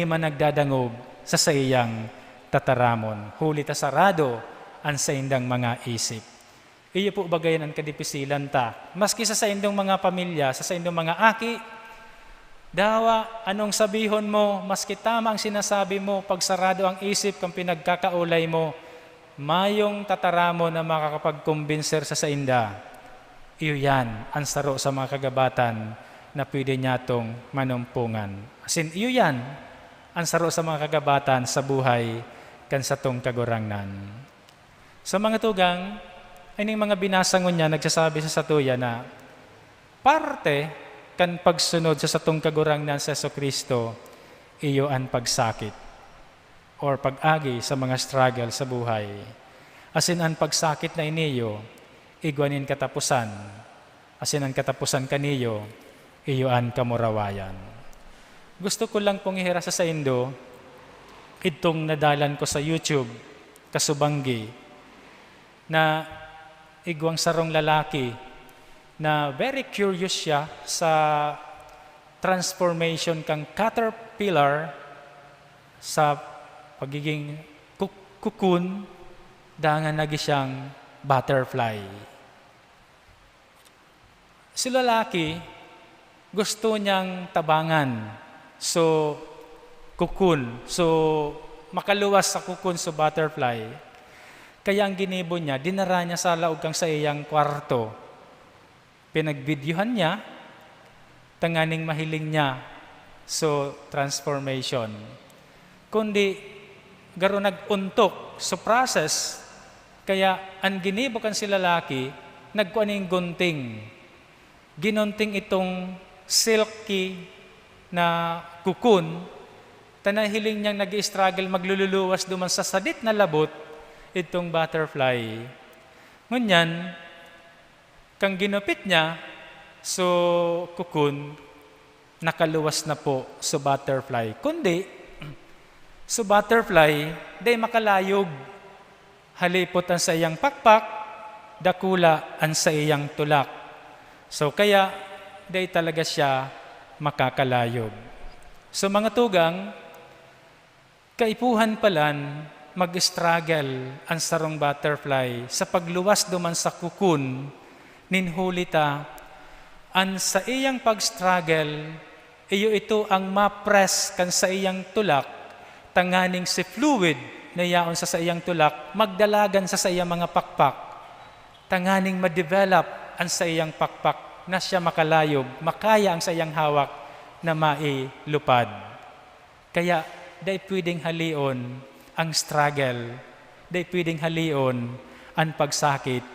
man nagdadangog sa iyang tataramon. Huli ta sarado ang sa indang mga isip. Iyo po bagayan ang kadipisilan ta. Maski sa indong mga pamilya, sa indong mga aki, dawa, anong sabihon mo, maski tama ang sinasabi mo, pag sarado ang isip kang pinagkakaulay mo, mayong tataramo na makakapagkumbinser sa inda. Iyo yan, ang saro sa mga kagabatan na pwede nyatong manumpungan. Asin iyo yan, ang saro sa mga kagabatan sa buhay kan sa tong kagurangnan. Sa mga tugang, ay ning mga binasangon niya, nagsasabi sa satuya na parte kan pagsunod sa satong kagurangnan sa Jesucristo, iyo ang pagsakit or pag-agi sa mga struggle sa buhay. Asin ang pagsakit na iniyo, igwanin katapusan. Asin ang katapusan kaniyo, iyo ang kamurawayan. Gusto ko lang pong ihira sa indo, itong nadalan ko sa YouTube, kasubanggi, na igwang sarong lalaki na very curious siya sa transformation kang caterpillar sa pagiging cocoon, dangan nagi siyang butterfly. Si lalaki, gusto niyang tabangan. So, cocoon. So, makaluwas sa cocoon so butterfly. Kaya ang ginibo niya, dinara niya sa laog kang sa iyang kwarto. Pinagbidyuhan niya, tanganing mahiling niya. So, transformation. Kundi, garo naguntok so process. Kaya ang ginibo kan si lalaki, nagkuaning gunting. Ginunting itong silky na cocoon, tanahiling niyang nag-i-struggle, maglululuwas duman sa sadit na labot, itong butterfly. Ngunyan, kang ginupit niya, so cocoon, nakaluwas na po so butterfly. Kundi, so butterfly, day makalayog, halipot ang sa iyang pakpak, dakula ang sa iyang tulak. So kaya, day talaga siya makakalayog. So mga tugang, kaipuhan palan, mag-struggle ang sarong butterfly sa pagluwas duman sa cocoon, ninhulita, an sa iyang pag-struggle, iyo ito ang ma-press kan sa iyang tulak, tanganing si fluid na yaon sa iyang tulak, magdalagan sa iyang mga pakpak, tanganing ma-develop ang sa iyang pakpak na siya makalayog, makaya ang sa iyang hawak na mailupad. Kaya, day pwedeng halion ang struggle, day pwedeng halion ang pagsakit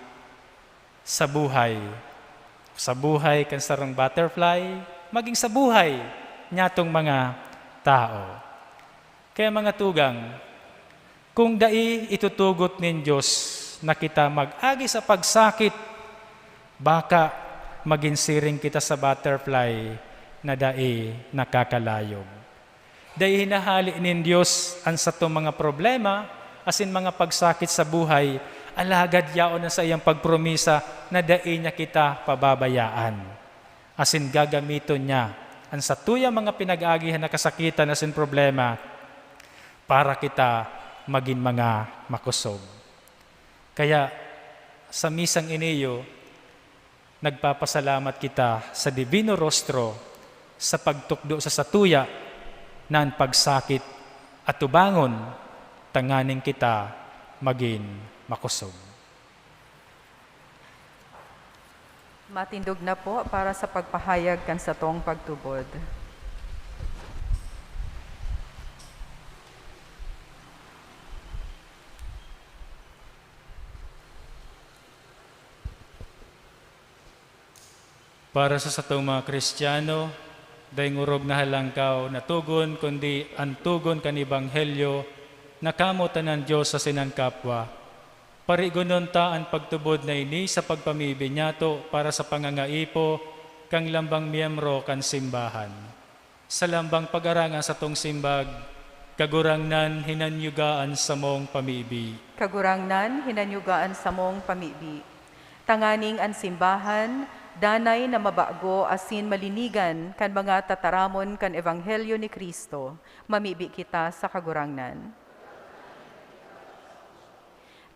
sa buhay. Sa buhay kan sarong butterfly, maging sa buhay nyatong mga tao. Kaya mga tugang, kung dai itutugot nin Diyos na kita mag-agi sa pagsakit, baka maginsiring kita sa butterfly na dai nakakalayog. Dai hinahali nin Diyos ang sa mga problema, asin mga pagsakit sa buhay, alagad yaon na sa iyang pagpromisa na dai niya kita pababayaan. Asin gagamiton niya ang sa tuyang mga pinag-agihan na kasakitan asin problema para kita maging mga makusog. Kaya sa misang iniyo, nagpapasalamat kita sa Divino Rostro sa pagtukdo sa satuya na ang pagsakit at tubangon, tanganing kita maging makusog. Matindog na po para sa pagpahayag kan sa tong pagtubod. Para sa satong mga Kristiyano, day ngurog na halangkaw na tugon, kundi ang tugon kan Ebanghelyo, nakamutan ng Diyos sa sinangkapwa. Parigunon ta ang pagtubod na ini sa pagpamibinyato para sa pangangaipo kang lambang miyembro kan simbahan. Sa lambang pag-arangan sa tong simbag, kagurangnan hinanyugaan sa mong pamibi. Kagurangnan hinanyugaan sa mong pamibi. Tanganing ang simbahan, Danay na mabago asin malinigan kan mga tataramon kan Ebanghelyo ni Kristo, mamibi kita sa kagurangnan.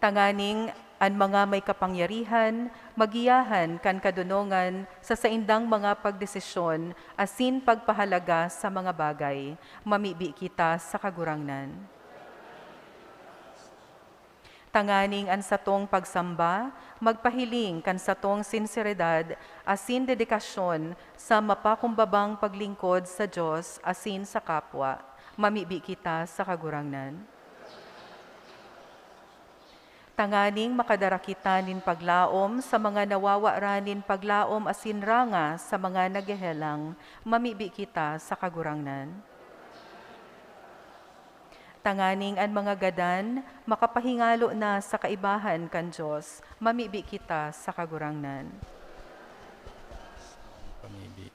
Tanganing an mga may kapangyarihan, magiyahan kan kadunongan sa saindang mga pagdesisyon asin pagpahalaga sa mga bagay, mamibi kita sa kagurangnan. Tanganing an satong pagsamba, magpahiling kan satong sinseridad asin dedikasyon sa mapakumbabang paglingkod sa Diyos asin sa kapwa, mamibi kita sa kagurangnan. Tanganing makadara kita nin paglaom sa mga nawawaranin paglaom asin ranga sa mga naghehelang, mamibi kita sa kagurangnan. Tanganing an mga gadan, makapahingalo na sa kaibahan kan Diyos, mamibi kita sa kagurangnan. Pamibi.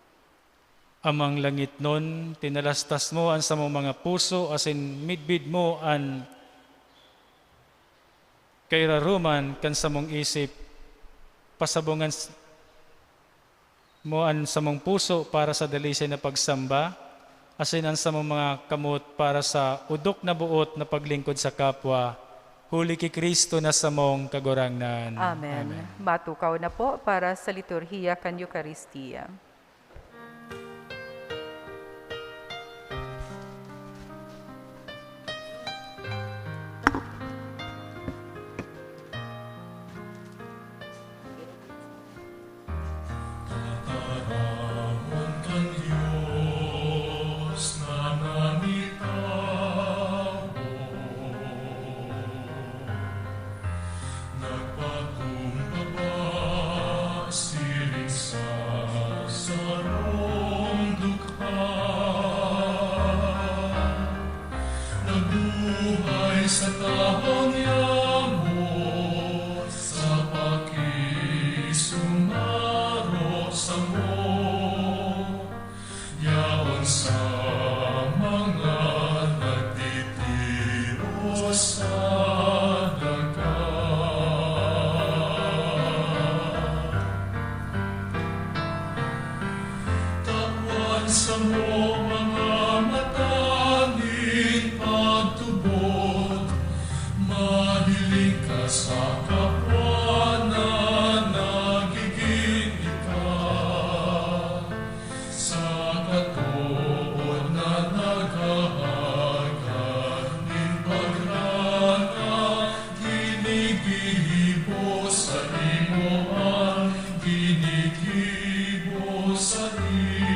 Amang langit nun, tinalastas mo ang samong mga puso, asin midbid mo an kairaruman kan samong isip, pasabungan mo an samong puso para sa dalisay na pagsamba, asin ang samong mga kamot para sa udok na buot na paglingkod sa kapwa, huli ki Kristo na samong kagurangnan. Amen. Matukaw na po para sa liturhiya kan Eucharistia. Sa tahong yamo, sa pakisumaro sa mo, yaon sa mga nagtitiro sa dagat. Takwan sa mo mga matanin pagtubod, mahiling ka sa kapwa na nagiging ikaw, sa katuod na naghahagad nin pagrana, ginigibo sa imoan, ginigibo sa iya.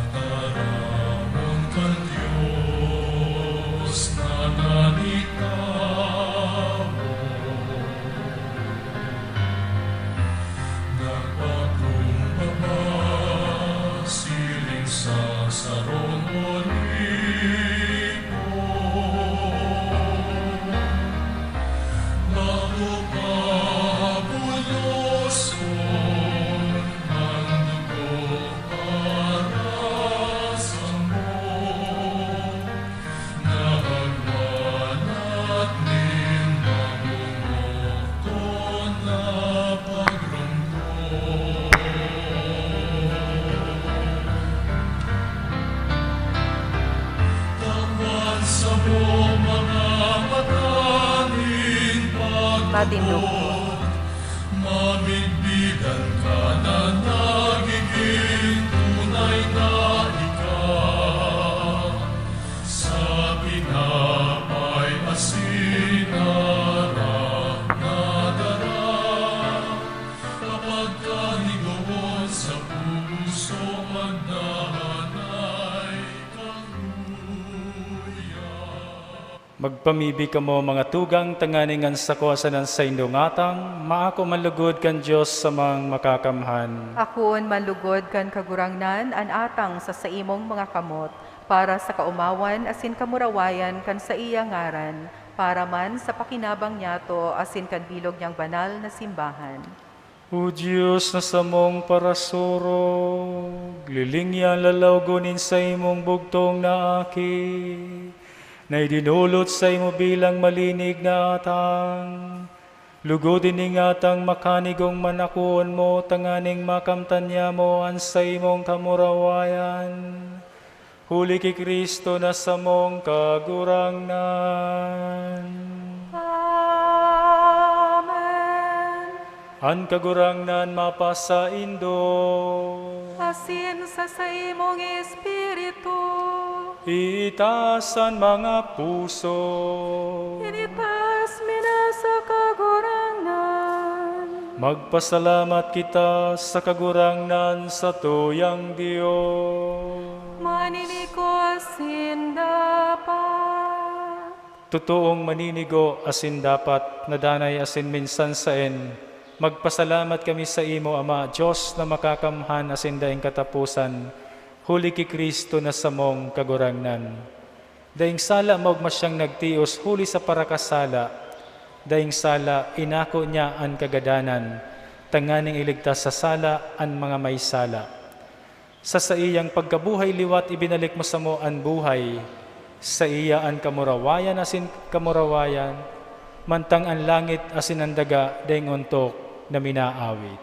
Nataramon kan Diyos na nanitawo, nagpakumbaba siling sa sarong olivo, bago pabuloson ang dugo para sa mo, nagwalat nin mangungokto na pagrungkot. Takwan sa mo mga matanin Matindog po. pagtubod, mamigbigan ka na nagiging tunay na ikaw, sa pinapay asinara na dara, kapag kahigawan sa puso magnahanay kang luya. Magpamibi ka mo mga tugang tanganingan sa kuwasanan sa indungatang, maako manlugod kan Diyos sa mang makakamhan. Akoon manlugod kan kagurangnan an atang sa saimong mga kamot, para sa kaumawan asin kamurawayan kan sa iya ngaran, para man sa pakinabang niyato asin kan bilog niyang banal na simbahan. O Diyos na samong parasurog, lilingyan lalawgonin sa imong bugtong na aki, na idinulot sa imo bilang malinig na atang. Lugodin ning atang makanigong manakon mo, tanganing makamtanya mo an sa imong kamurawayan. Huli ki Kristo na samong kagurangnan. Amen. An kagurangnan mapasa indo. Asin sa imong Espiritu, Itasan mga puso. initas mina sa kagurangan. Magpasalamat kita sa kagurangnan sa tuyang Diyos. Maniniko asin dapat. Totoong maninigo asin dapat, nadanay asin minsan saen. Magpasalamat kami sa imo, Ama, Diyos na makakamhan asin daing katapusan. Huli ki Kristo na samong kagurangnan. Daing sala maog masyang nagtios, huli sa parakasala. Daing sala, inako niya ang kagadanan. Tanganing iligtas sa sala ang mga may sala. Sa iyang pagkabuhay liwat, ibinalik mo sa mo ang buhay. Sa iya ang kamurawayan asin kamurawayan, mantang ang langit asin ang daga, daing untok na minaawit.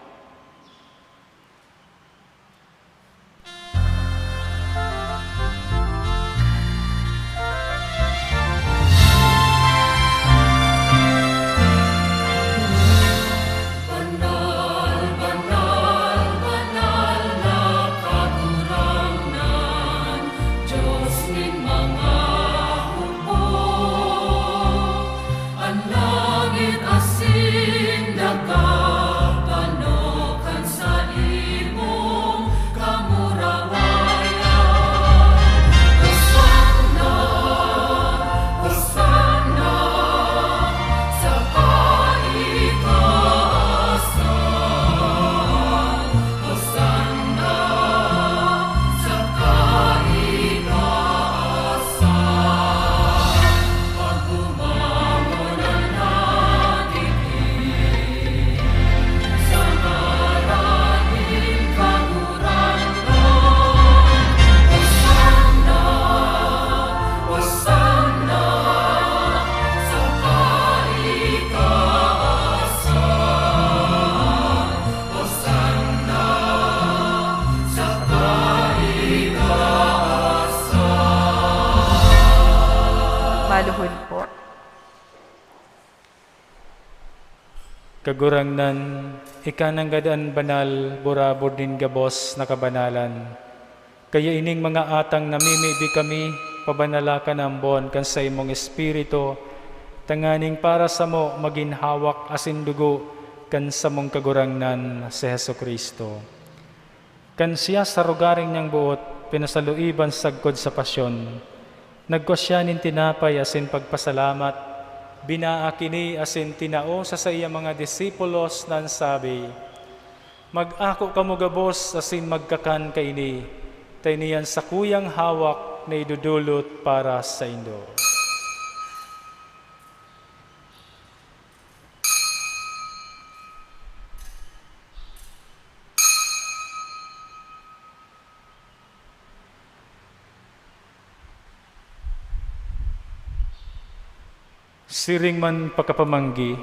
Maluhod po. Kagurangnan, ikanang gadaan banal, burabod din gabos na kabanalan. Kaya ining mga atang namimibi kami, pabanalakan ang bon kan sa imong espiritu, tanganing para sa mo maginhawak asin dugo kan sa mong kagurangnan si Hesu Kristo. Kan siya sa rugaring niyang buot, pinasaluiban sagkod sa pasyon. Nagkosyanin tinapay asin pagpasalamat, binaakini asin tinao sa iya mga disipulos nan sabi, mag-ako kamo gabos asin magkakan kaini, tay niyan sa kuyang hawak na idudulot para sa indo. Siring man pagkapamanggi,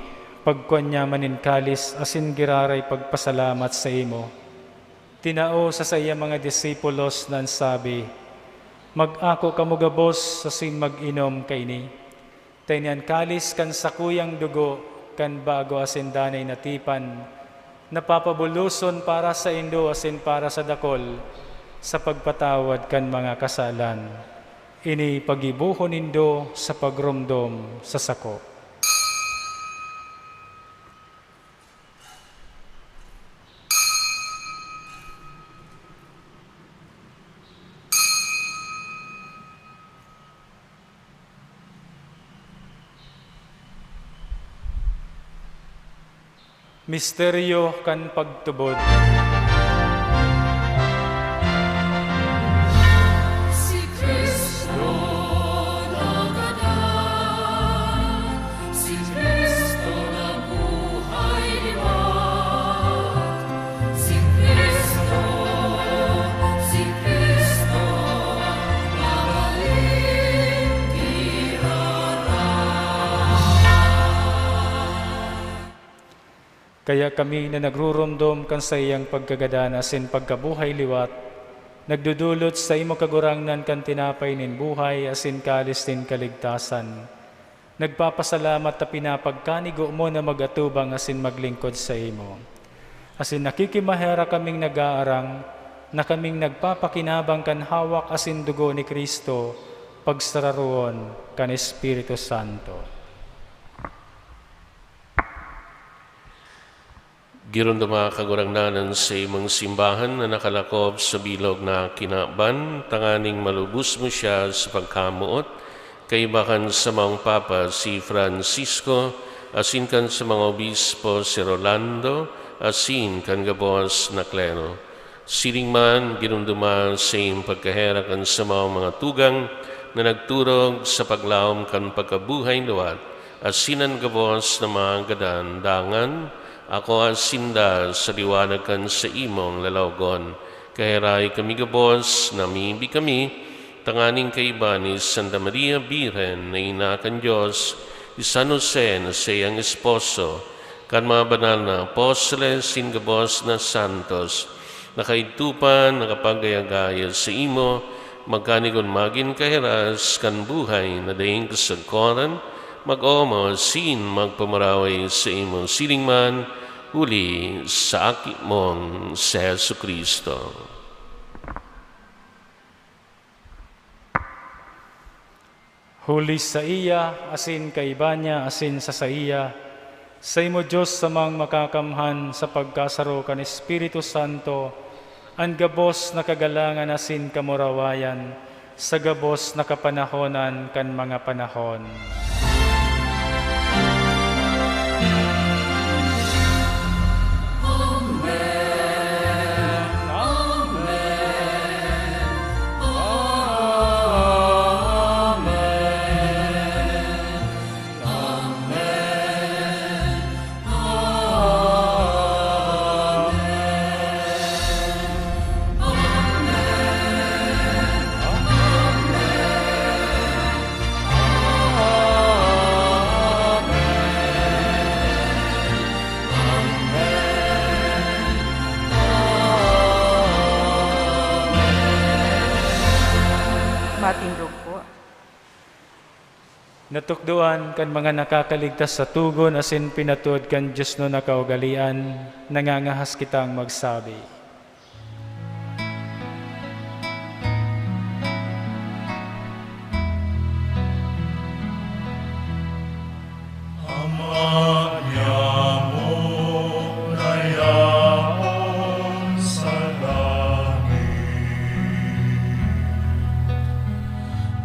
pagkuan niya manin kalis, asin giraray pagpasalamat sa imo. Tinao sa iya mga disipulos nan sabi, mag-ako kamo gabos asin mag-inom kaini. Tainian kalis kan sakuyang dugo, kan bago asin danay natipan, napapabuluson para sa indo asin para sa dakol, sa pagpatawad kan mga kasalan. Ini pagibuhon nindo sa pagrumdom sa sako. Misteryo kan pagtubod. Kaya kami na nagrurumdom kan sa iyang pagkagadan asin pagkabuhay liwat, nagdudulot sa imo kagurangnan kan tinapay nin buhay asin kalis nin kaligtasan. Nagpapasalamat ta pinapagkanigo mo na magatubang asin maglingkod sa imo. Asin nakikimahera kaming nag-aarang na kaming nagpapakinabang kan hawak asin dugo ni Kristo pagsararuon kan Espiritu Santo. Girundama kagurangnanan sa imong simbahan na nakalakob sa bilog na kinaban, tanganing malubos mo siya sa pagkamuot, kaibakan sa mga Papa si Francisco, asin kan sa mga obispo si Rolando, asin kan gabos na klero. Siling man, girundama sa imong pagkahera kan sa mga tugang na nagturog sa paglaom kan pagkabuhay luwat, asinan gabos na mga gadandangan, ako asinda sa liwanag kan sa imong lalawgon. Kahiray kami gabos, namibi kami, tanganing kaiba ni Santa Maria Birhen na ina kan Diyos, ni San Jose na siyang esposo, kan mga banal na apostoles, sin gabos na santos, nakaitupan, nakapagayagaya sa imo, magkanigon magin kahiras, kan buhay na daing kasagkoran, mag-omo sin magpamaraway sa imo silingman, huli sa akit mong si Jesu Kristo. Huli sa iya, asin kaiba niya, asin sa iya, sa imo Diyos samang makakamhan sa pagkasaro kan Espiritu Santo, ang gabos na kagalangan asin kamurawayan, sa gabos na kapanahonan kan mga panahon. Matindog po. Natukduan kan mga nakakaligtas sa tugon asin pinatod kan Diyos no nakaugalian, nangangahas kitang magsabi. Ama niya mo na yaon sa langit,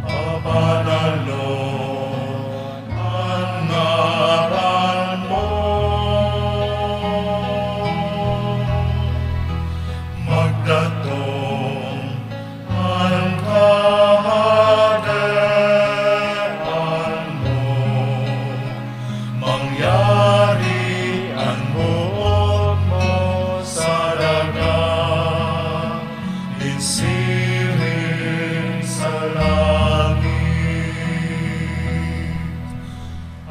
papanalon ang ngaran mo, magdatong ang kaharian mo, mangyari ang buot mo sa dagat, insiring sa langit.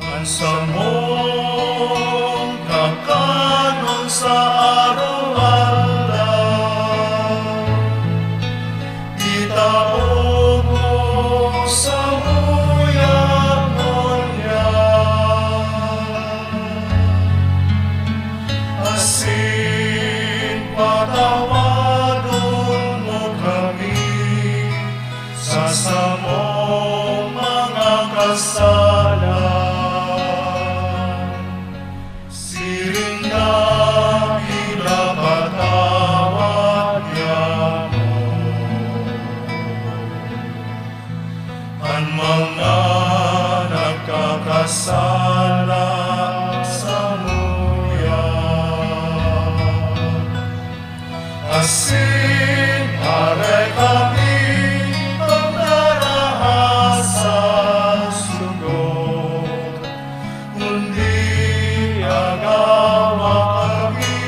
Ang samong kakanon sa araw-araw, itaon mo sa uyang niya, asin patawadon mo kami sa samong mga kasalan. Siring na pinapatawad niya mo ang mga nagkakasala sa muya. Asin are kami ang narahasa sugod, kundi agawa kami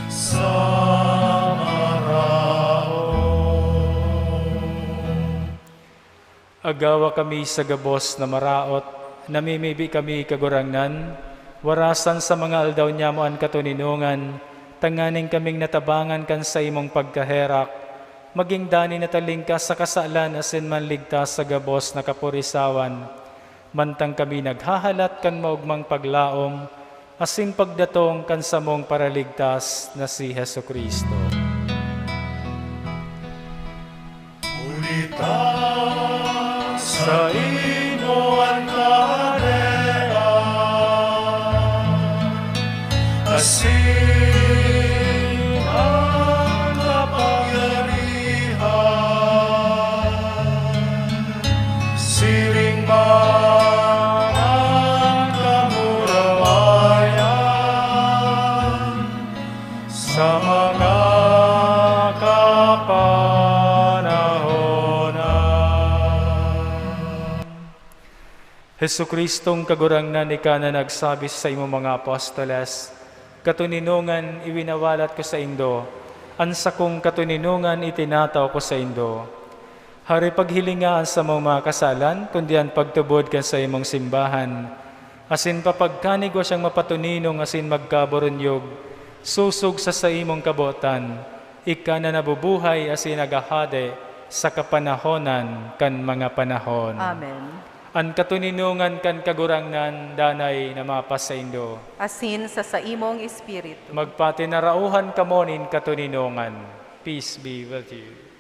sa maraon. Agawa kami sa gabos na maraot, namimibi kami kagurangnan, warasan sa mga aldaw niya mo an katuninungan, tanganing kaming natabangan kan sa imong pagkaherak, maging dani nataling ka sa kasalan asin manligtas sa gabos na kapurisawan, mantang kami naghahalat kan maugmang paglaom, asin pagdatong kan samong paraligtas na si Hesu Kristo. Sa imo ang kahanean, asin ang kapangyarihan, siring man ang kamurawayan, sa mga Hesu Kristong kagurangnan ika na nagsabi sa imo mga apostoles, katuninungan iwinawalat ko sa indo, ansa kong katuninungan itinataw ko sa indo. Hari paghilingaan sa mga kasalan, kundi ang pagtubod ka sa imong simbahan, asin papagkanig wa siyang mapatuninong asin magkaburunyog, susog sa imong kabotan, ika na nabubuhay asin nagahade sa kapanahonan kan mga panahon. Amen. An katuninungan kan kagurangnan danay na mapas sa indo. Asin sa imong espiritu. Magpatinarauhan kamonin katuninungan. Peace be with you.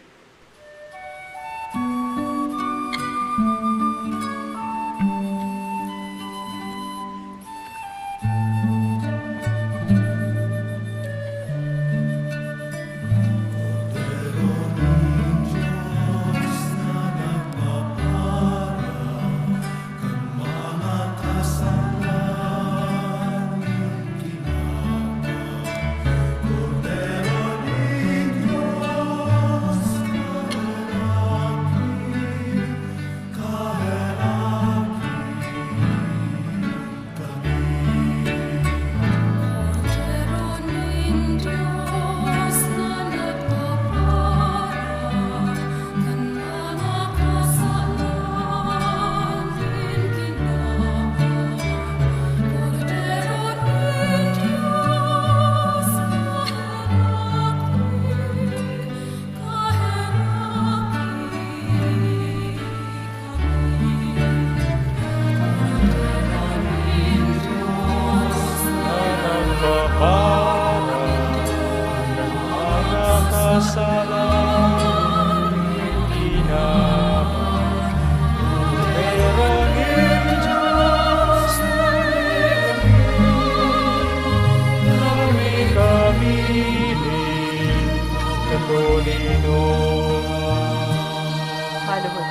Maluhod po.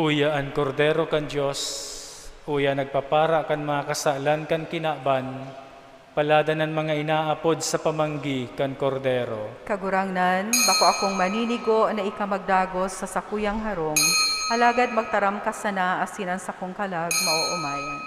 Uya an kordero kan Diyos, uya nagpapara kan mga kasalan kan kinaban, paladanan mga inaapod sa pamanggi kan kordero. Kagurangnan, bako akong maninigo na ikamagdagos sa sakuyang harong, alagad magtaram ka sana asinan sa kong kalag mauumayan.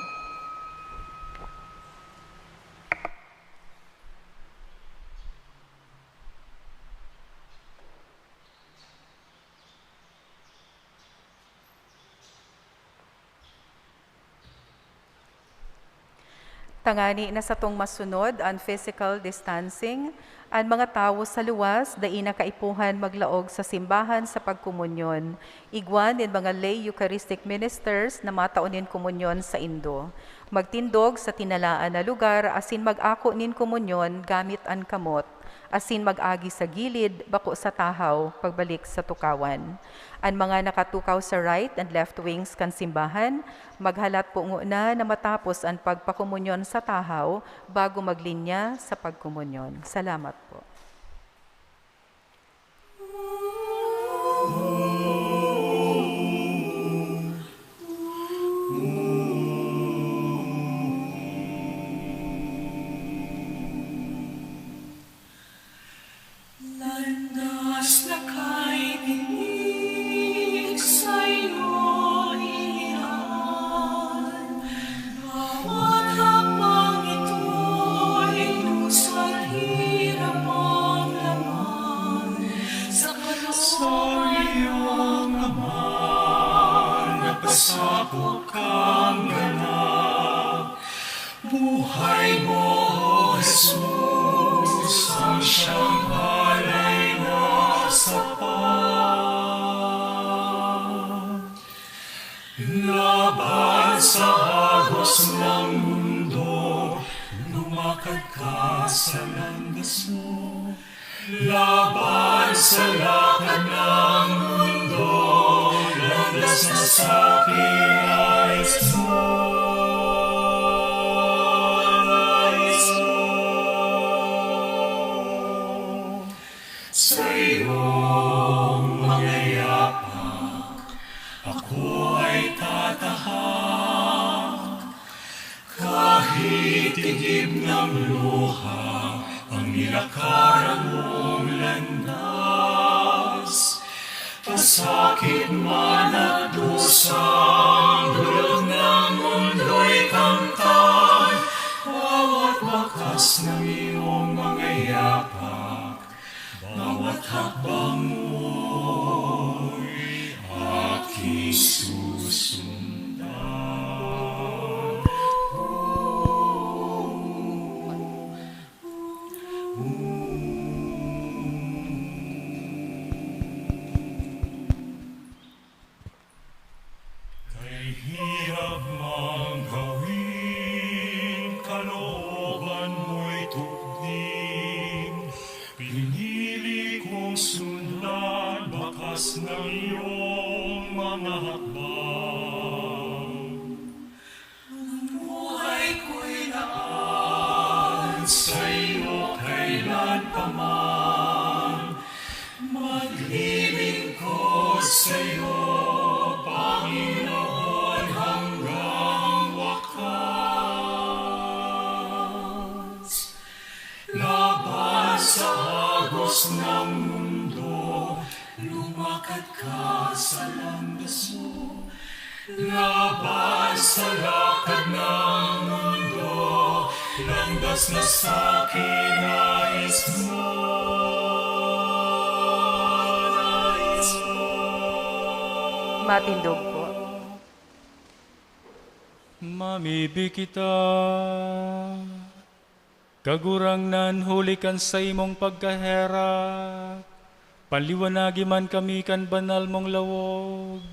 Tangani na sa tong masunod ang physical distancing, ang mga tao sa luwas, daina kaipuhan maglaog sa simbahan sa pagkomunyon. Igwan din mga lay Eucharistic ministers na mataunin komunyon sa Indo. Magtindog sa tinalaan na lugar, asin mag-ako nin komunyon gamit ang kamot, asin mag-agi sa gilid, bako sa tahaw, pagbalik sa tukawan. Ang mga nakatukaw sa right and left wings kan simbahan, maghalat po na matapos ang pagpakomunyon sa tahaw bago maglinya sa pagkomunyon. Salamat po. Landas na kay dinig sa'yo iyan, bawat hapon Buhay mo, O Jesus, ang siyang alay na sapat. Laban sa agos ng mundo, lumakad ka sa landas mo. Laban sa lakad ng mundo, landas na sa aking nais mo. Sa iyong mga yapak, ako ay tatahak. Kahit igib ng luha, ang nilakaran mong landas. Pasakit man at dusang, dulog ng mundo'y kamtan. Bawat bakas ng iyong mga yapak, bawat hakbang mo'y aking susundan. Kay hirap mang gawin, kalooban mo'y tugding. Pinili kong sundan bakas ng iyong mga hakbang. Ang buhay ko'y naan sa iyo kailan pa man. Maglilingkod sa iyo, Panginoon, hanggang wakas. Laban sa agos ng mundo, lumakad ka sa landas mo. Laban sa lakad ng mundo, landas na sa aking nais mo. Nais mo. Matindog po. Mamibi kita, kagurangnan hulikan sa imong pagkahera, paliwanagi man kami kan banal mong lawog,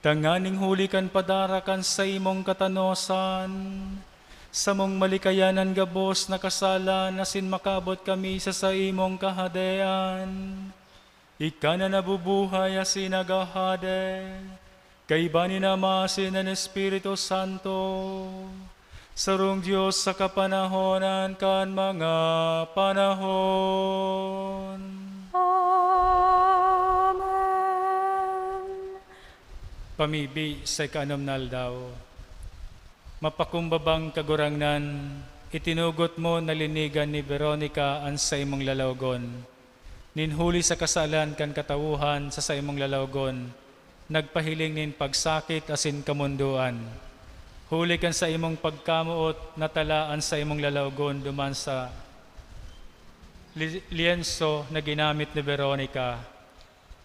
tanganing hulikan padarakan sa imong katanosan, sa mong malikayanan gabos na kasalan, asin makabot kami sa imong kahadean. Ika na nabubuhay asin nagahade, kay bani na masin ng Espiritu Santo, sarong Diyos sa kapanahonan kan mga panahon. Amen. Pamibi sa ikanom na aldaw, mapakumbabang kagurangnan, itinugot mo nalinigan ni Veronica ang sa imong lalawgon. Ninhuli sa kasalan kan katawuhan sa imong lalawgon, nagpahiling nin pagsakit asin kamunduan. Huli kan sa imong pagkamuot, natalaan sa imong lalawgon duman sa lienso na ginamit ni Veronica.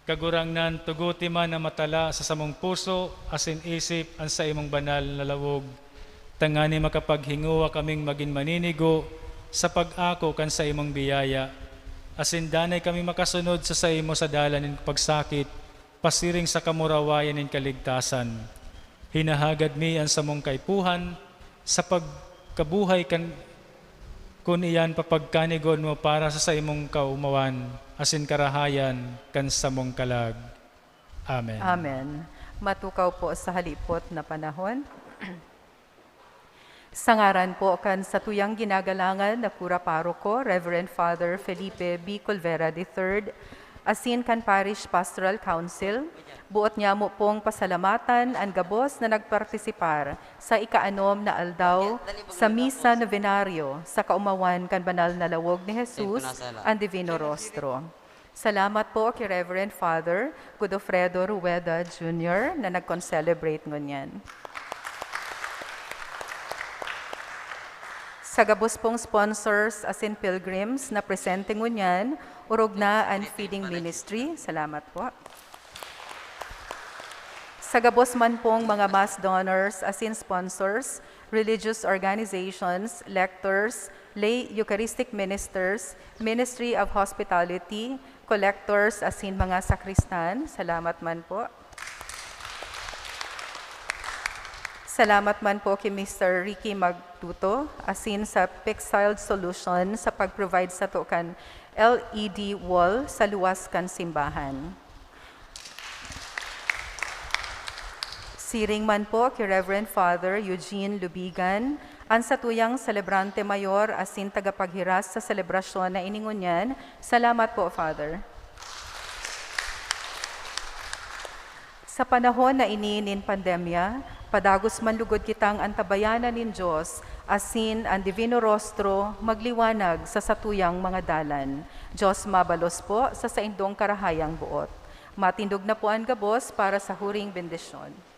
Kagurangnan, tuguti man na matala sa samong puso, asin isip ang sa imong banal na lawog. Tangani makapaghinguwa kaming maging maninigo sa pag-ako kan sa imong biyaya. Asin danay kami makasunod sa imo sa dalan ng pagsakit, pasiring sa kamurawayan ng kaligtasan. Hinahagad mi ang samong kaipuhan sa pagkabuhay kan kun iyan papagkanigon mo para sa imong kaumawan, asin karahayan kan samong kalag. Amen. Amen. Matukaw po sa halipot na panahon. Sa ngaran po kan sa tuyang ginagalangan na Pura Paroko, Reverend Father Felipe B. Colvera III, asin kan Parish Pastoral Council, buot niya mo pong pasalamatan ang gabos na nagpartisipar sa ikaanom na aldaw sa Misa Novenario sa kaumawan kan banal na lawog ni Jesus, ang Divino Rostro. Salamat po kay Reverend Father Godofredo Rueda Jr. na nag-concelebrate ngunyan. Sa gabos pong sponsors asin pilgrims na presente ngunyan, urog na and feeding ministry. Salamat po. Sa gabos man pong mga mass donors as in sponsors, religious organizations, lectors, lay Eucharistic ministers, Ministry of Hospitality, collectors as in mga sakristan, salamat man po. Salamat man po kay Mr. Ricky Magtuto asin sa Pixiled Solution sa pag-provide sa tukan LED wall sa luwas kan simbahan. Siring man po kay Reverend Father Eugene Lubigan, ang satuyang celebrante mayor asin tagapaghiras sa selebrasyon na iningunyan. Salamat po, Father. Sa panahon na ininin pandemya, padagos man lugod kitang antabayanan nin Diyos, asin ang Divino Rostro magliwanag sa satuyang mga dalan. Diyos mabalos po sa saindong karahayang buot. Matindog na po ang gabos para sa huring bendisyon.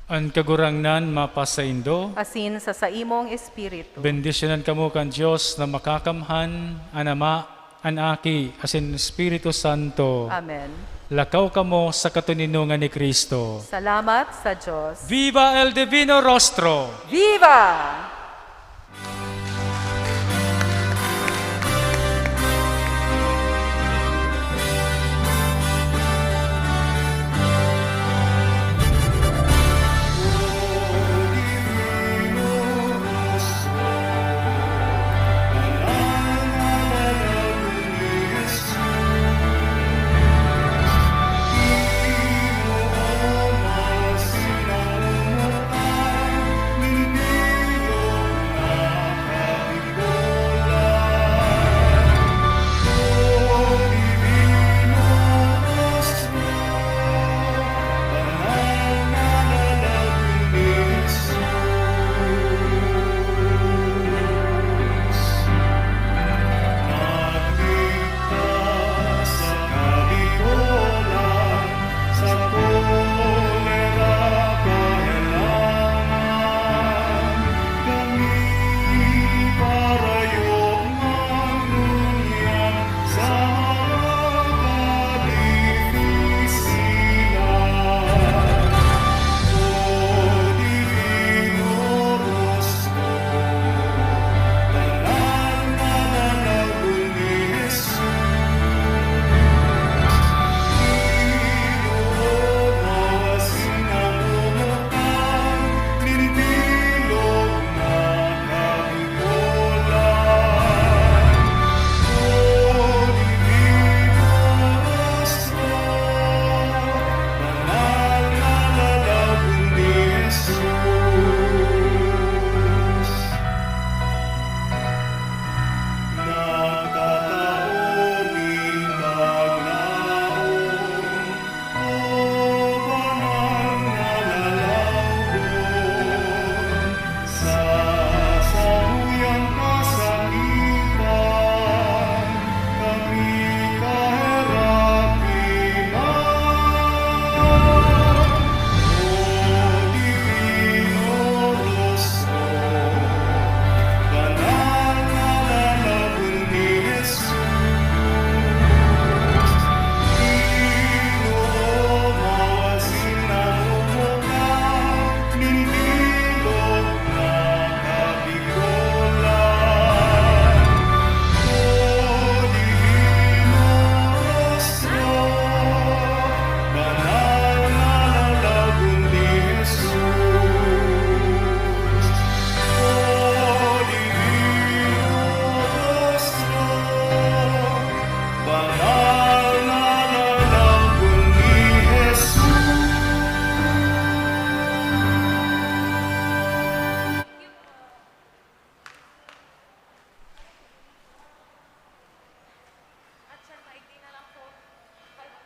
Ang kagurangnan mapasaindo, Asin sa saimong espiritu. bendisyonan kamo kan Diyos na makakamhan, an Ama, an Aki, asin Espiritu Santo. Amen. Lakaw kamo sa katuninungan ni Kristo. Salamat sa Diyos. Viva el Divino Rostro! Viva!